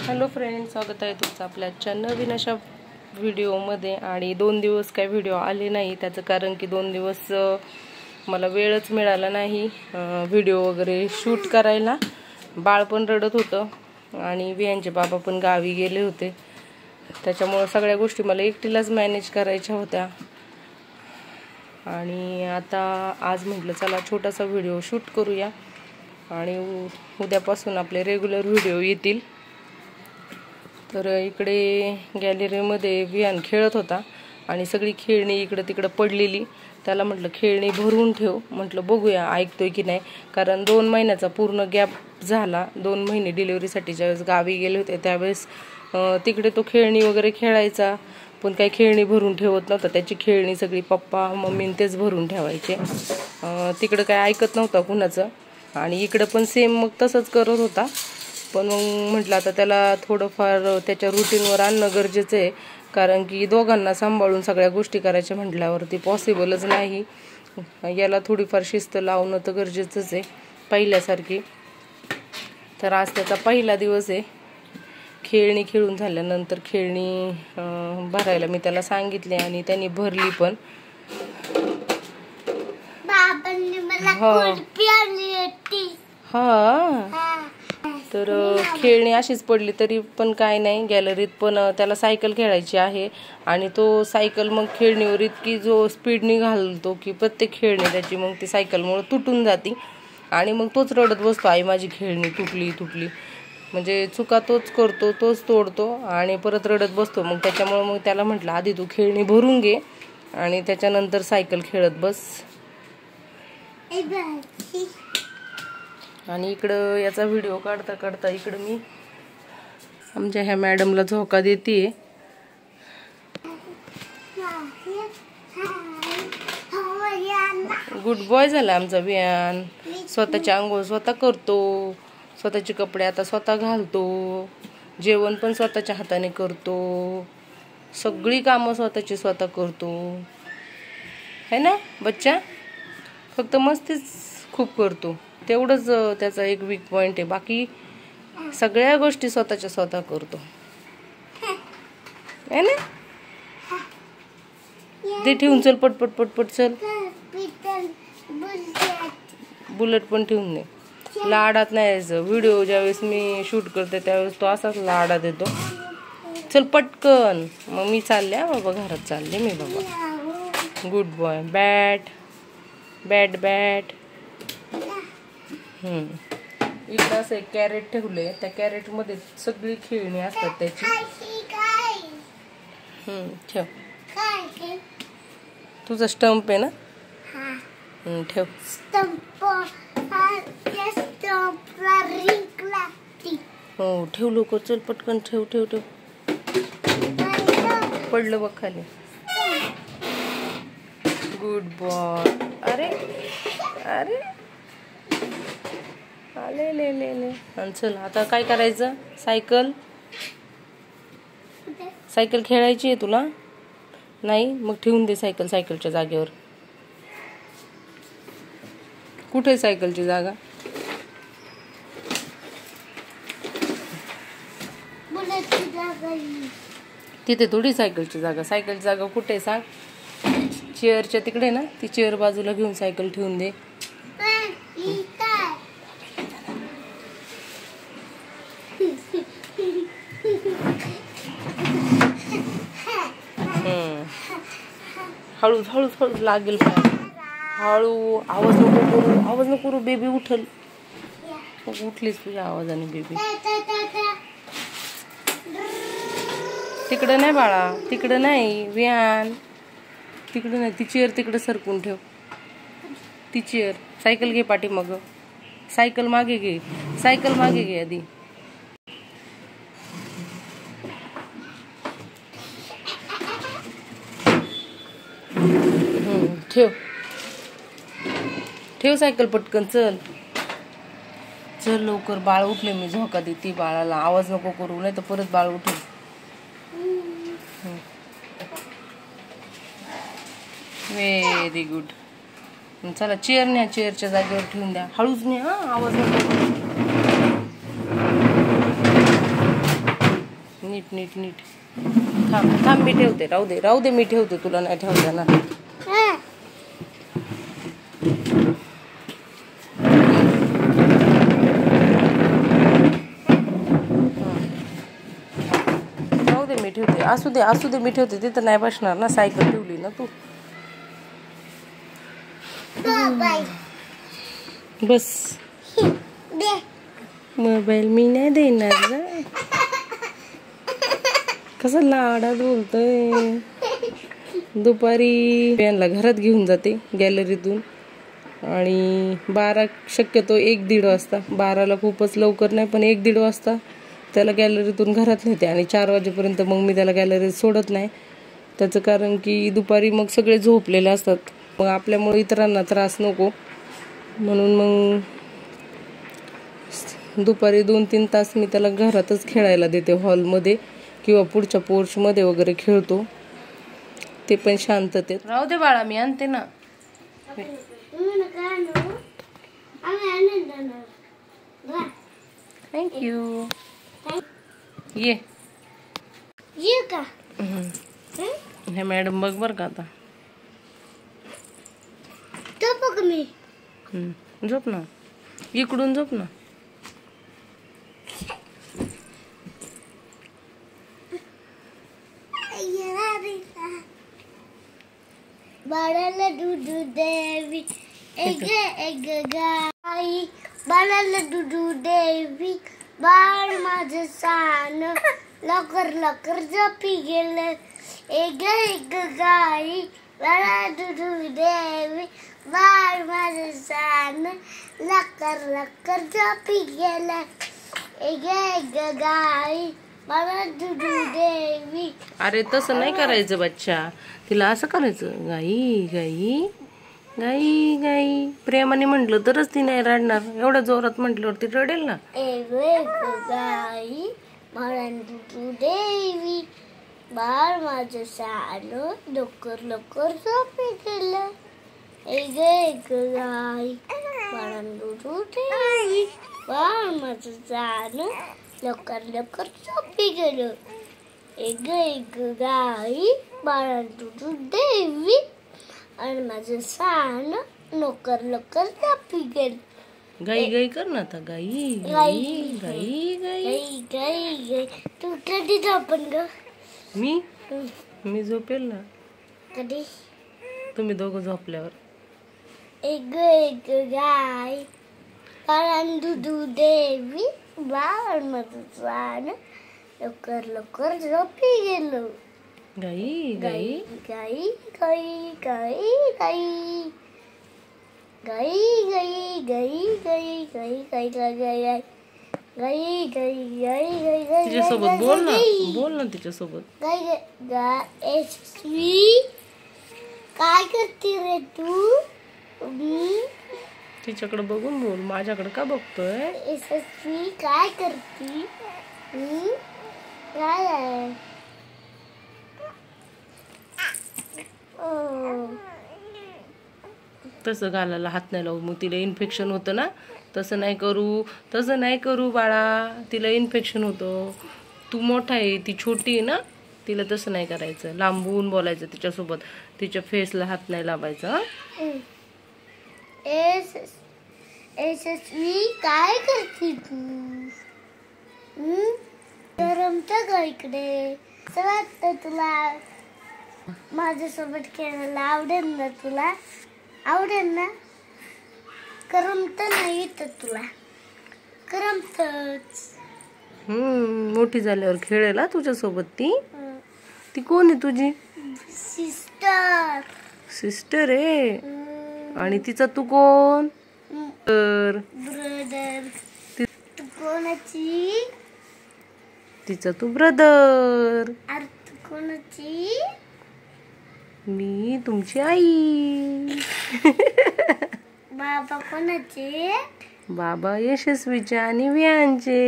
Hello friends, स्वागत आहे तुमचं आपल्या आजच्या नवीन अशा व्हिडिओमध्ये। आणि 2 दिवस काय व्हिडिओ आले नाही, त्याचं कारण की 2 दिवस मला वेळच मिळाला नाही व्हिडिओ वगैरे शूट करायला। बाळ पण रडत होतं आणि वियांचे बाबा पण गावी गेले होते, त्याच्यामुळे सगळ्या गोष्टी मला एकटीलाच मॅनेज करायच्या होत्या। आणि आता आज म्हटलं चला छोटासा व्हिडिओ शूट करूया आणि उद्यापासून आपले रेग्युलर व्हिडिओ येतील। तर इकडे गॅलरीमध्ये विहान खेळत होता आणि सगळी खेळणी इकडे तिकडे पडलेली। त्याला म्हटलं खेळणी भरून ठेव, म्हटलं बघूया ऐकतोय की नाही, कारण 2 महिन्याचा पूर्ण गॅप झाला। 2 महिने डिलिव्हरीसाठी ज्यावेळेस गावी गेले होते त्यावेळेस तिकडे तो खेळणी वगैरे खेळायचा, पण काही खेळणी भरून ठेवत नव्हता। त्याची खेळणी सगळी पप्पा मम्मीने तेच भरून ठेवायचे, तिकडे काय ऐकत नव्हता कुणाचं। आणि इकडे पण सेम मग तसंच करत होता। पण मग म्हटलं आता त्याला थोडंफार त्याच्या रुटीनवर आणणं गरजेचं आहे, कारण की दोघांना सांभाळून सगळ्या गोष्टी करायच्या म्हटल्यावरती पॉसिबलच नाही। याला थोडीफार शिस्त लावणं तर गरजेचंच आहे पहिल्यासारखी। तर आज त्याचा पहिला दिवस आहे। खेळणी खेळून झाल्यानंतर खेळणी भरायला मी त्याला सांगितले आणि त्यांनी भरली पण। तर खेळणी अशीच पडली तरी पण काय नाही, गॅलरीत पण त्याला सायकल खेळायची आहे आणि तो सायकल मग खेळणीवर इतकी जो स्पीडनी घालतो की प्रत्येक खेळणी त्याची मग ती सायकलमुळे तुटून जाती आणि मग तोच रडत बसतो, आई माझी खेळणी तुटली तुटली। म्हणजे चुका तोच करतो, तोच तोडतो आणि परत रडत बसतो। मग त्याच्यामुळे मग त्याला म्हटलं आधी तू खेळणी भरून घे आणि त्याच्यानंतर सायकल खेळत बस। आणि इकडं याचा व्हिडिओ काढता काढता इकडं मी आमच्या ह्या मॅडमला झोका देते। गुड बॉय झाला आमचा वियान, स्वतःची आंघोळ स्वतः करतो, स्वतःचे कपडे आता स्वतः घालतो, जेवण पण स्वतःच्या हाताने करतो, सगळी कामं स्वतःची स्वतः करतो, है ना बच्चा। फक्त मस्तीच खूप करतो, तेवढंच त्याचा एक वीक पॉइंट आहे, बाकी सगळ्या गोष्टी स्वतःच्या स्वतः करतो, है ना। ते ठेवून चल पटपट पटपट चल, बुलेट पण ठेवून दे। लाडात नाही यायचं, व्हिडिओ ज्यावेळेस मी शूट करते त्यावेळेस तो असाच लाडात येतो। चल पटकन, मग मी चालले बाबा, घरात चालले मी बाबा। Good boy, bat bat bat. इकडं असं एक कॅरेट ठेवलंय, त्या कॅरेट मध्ये सगळी खेळणी असतात त्याची। ठेव, तुझा स्टंप आहे ना, ठेव। हो ठेव लवकर, चल पटकन ठेव ठेव ठेव। पडलं बघ खाली। Good boy. अरे अरे आले ले ले ले। चल आता काय करायचं, सायकल सायकल खेळायची आहे तुला, नाही मग ठेवून दे सायकल सायकलच्या जागेवर। कुठे सायकलची जागा, तिथे थोडी सायकलची जागा, सायकलची जागा कुठे सांग, चेअरच्या तिकडे ना, ती चेअर बाजूला घेऊन सायकल ठेवून दे। हळू हळू हळू लागेल, हळू, आवाज नको करू, आवाज नको करू, बेबी उठल। उठलीच तुझ्या आवाजाने बेबी। तिकडं नाही बाळा, तिकडं नाही विहान, तिकडं नाही, ती चेअर तिकडं सरकून ठेव, ती चेअर। सायकल घे पाठी मग, सायकल मागे घे, सायकल मागे घे आधी। ठेव ठेव सायकल पटकन, चल चल लवकर, बाळ उठले, मी झोका देते बाळाला, आवाज नको करू नाही तर परत बाळ उठेल। Very good. चला चेअर न्या, चेअरच्या जागेवर ठेवून द्या, हळूच न्या, आवाज नको करू। नीट नीट नीट. थांब थांब, मी ठेवते. राहू दे मी ठेवते, तुला नाही ठेवता ना. राहू दे मी ठेवते. असू दे मी ठेवते. तिथं नाही बसणार ना, सायकल ठेवली ना तू. बस. मोबाईल मी नाही देणार ना. कसं लाडात बोलतोय. दुपारी यांना घरात घेऊन जाते गॅलरीतून, आणि 12 शक्यतो 1-1:30 वाजता. 12ला खूपच लवकर नाही, पण 1-1:30 वाजता त्याला गॅलरीतून घरात नेते. आणि 4 वाजेपर्यंत मग मी त्याला गॅलरीत सोडत नाही. त्याचं कारण की दुपारी मग सगळे झोपलेले असतात. मग आपल्यामुळे इतरांना त्रास नको म्हणून मग दुपारी 2-3 तास मी त्याला घरातच खेळायला देते. हॉलमध्ये किंवा पुढच्या पोर्चमध्ये वगैरे खेळतो. ते पण शांततेत. राहू दे बाळा, मी आणते ना. थँक्यू. ये का हे मॅडम बघ बर का आता. झोप ना, इकडून झोप ना. बाळाला दूध देवी, एक गाई. बाळाला दूध देवी, बाळ माझं सान, लवकर लवकर झोपी गेलं. एक गाई, बाळाला दूध देवी, बाळ माझं सान, लवकर लवकर झोपी गेलं. एक गाई, बाळाला दूध देवी. अरे तसं नाही करायचं बच्चा, तिला असं करायचं. गाई गाई गाई गाई. प्रेमाने म्हटलं तरच ती नाही रडणार. एवढ्या जोरात म्हटल्यावर ती रडेल ना. एक गाई, बाळाला दूध देवी, बाळ माझं सान, लवकर लवकर झोपी गेलं. एक गाई, बाळाला दूध देवी, बाळ माझं सान, लवकर लवकर झोपी गेलं. एक गाई, बाळाला दूध देवी, आणि माझं सान, लवकर लवकर झोपी गेलं. गाई गाई कर ना आता. गाई गाई गाई गाई गाई गाई. तू कधी झोपन ग? मी झोपेल ना. कधी? तुम्ही दोघं झोपल्यावर. एक गाय, बाळाला दूध देवी, बाळ माझं सान, लवकर लवकर झोपी गेलो. गाई गाई गाई गाई गाई गाई गाई गाई गाई गाई गाई गाई गाई गाई गाई गाई गाई गाई गाई. तिच्यासोबत बोल ना तिच्यासोबत. गाई गाई. काय करते रे तू? तिच्याकडे बघून बोल, माझ्याकडे का बघतोय? यशस्वी काय करती? काय आहे? तसं गालाला हात नाही लावू, मग तिला इन्फेक्शन होतं ना. तसं नाही करू बाळा, तिला इन्फेक्शन होतं. तू मोठा आहे, ती छोटी आहे ना. तिला तसं नाही करायचं. लांबून बोलायचं तिच्यासोबत. तिच्या फेसला हात नाही लावायचा. यशस्वी काय करते तू? करमतं का इकडे? असं वाटतं तुला माझ्यासोबत खेळायला आवडेल ना? तुला आवडेल ना? करमत नाही तर तुला? करमतच. मोठी झाल्यावर खेळेल तुझ्यासोबत ती कोण आहे तुझी? सिस्टर आहे. आणि तिचा तू कोण? ब्रदर. तू कोणाची? तिचा तू ब्रदर. अरे तू कोणाची? मी तुमची आई. बाबा कोणाचे? बाबा यशस्वीचे आणि वियांचे.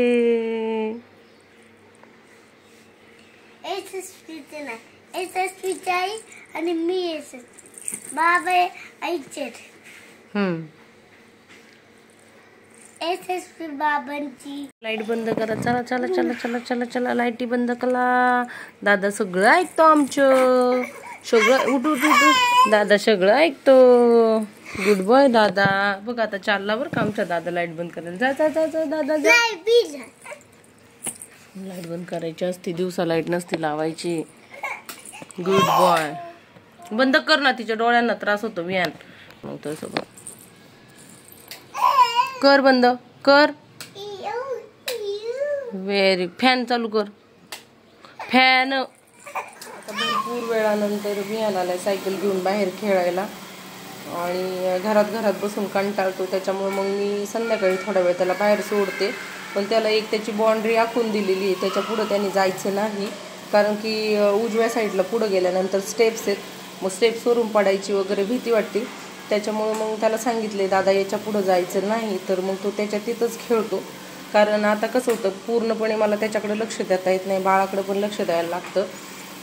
यशस्वीचे नाही, यशस्वीची आई आणि मी यशस्वी. बाबा आईचे. SSP बाबांची. लाईट बंद करा. चला चला चला चला चला चला लाईटी बंद करा. दादा सगळं ऐकतो आमचं. सगळं उठ उठ उठ. दादा सगळं ऐकतो. गुड बॉय दादा. बघ आता चालला बरं का आमच्या दादा लाईट बंद करायला. जा जा जा जा दादा जा. लाईट बंद करायची असती. दिवसा लाईट नसती लावायची. Good boy. बंद कर ना. तिच्या डोळ्यांना त्रास होतो व्यान. मग तसं बघ. कर बंद कर. व्हेरी. फॅन चालू कर. फॅन. आता भरपूर वेळानंतर व्यान आलाय सायकल घेऊन बाहेर खेळायला. आणि घरात बसून कंटाळतो. त्याच्यामुळे मग मी संध्याकाळी थोडा वेळ त्याला बाहेर सोडते. पण त्याला एक त्याची बाउंड्री आखून दिलेली आहे. त्याच्या पुढं त्याने जायचं नाही. कारण की उजव्या साईडला पुढं गेल्यानंतर स्टेप्स आहेत. मग स्टेप्सवरून पडायची वगैरे भीती वाटते. त्याच्यामुळं मग त्याला सांगितले दादा याच्या पुढं जायचं नाही. तर मग तो त्याच्या तिथंच खेळतो. कारण आता कसं होतं पूर्णपणे मला त्याच्याकडे लक्ष देता येत नाही. बाळाकडे पण लक्ष द्यायला लागतं.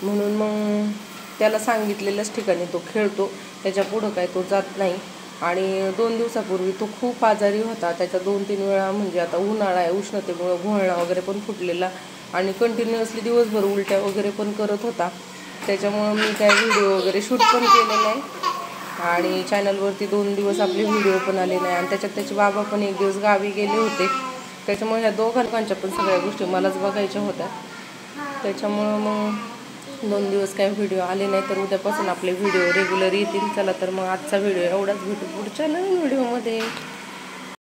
म्हणून मग त्याला सांगितलेल्याच ठिकाणी तो खेळतो. त्याच्या पुढं काय तो जात नाही. आणि 2 दिवसापूर्वी तो खूप आजारी होता. त्याच्या 2-3 वेळा म्हणजे आता उन्हाळा आहे उष्णतेमुळं घोळणा वगैरे पण फुटलेला. आणि कंटिन्युअसली दिवसभर उलट्या वगैरे पण करत होता. त्याच्यामुळं मी काय व्हिडिओ वगैरे शूट पण केले नाही. आणि चॅनलवरती 2 दिवस आपले व्हिडिओ पण आले नाही. आणि त्याच्यात त्याचे बाबा पण 1 दिवस गावी गेले होते. त्याच्यामुळे ह्या दोघांच्या पण सगळ्या गोष्टी मलाच बघायच्या होत्या. त्याच्यामुळं मग 2 दिवस काही व्हिडिओ आले नाही. तर उद्यापासून आपले व्हिडिओ रेग्युलर येतील. चला तर मग आजचा व्हिडिओ एवढाच. भेटू पुढच्या नवीन व्हिडिओमध्ये.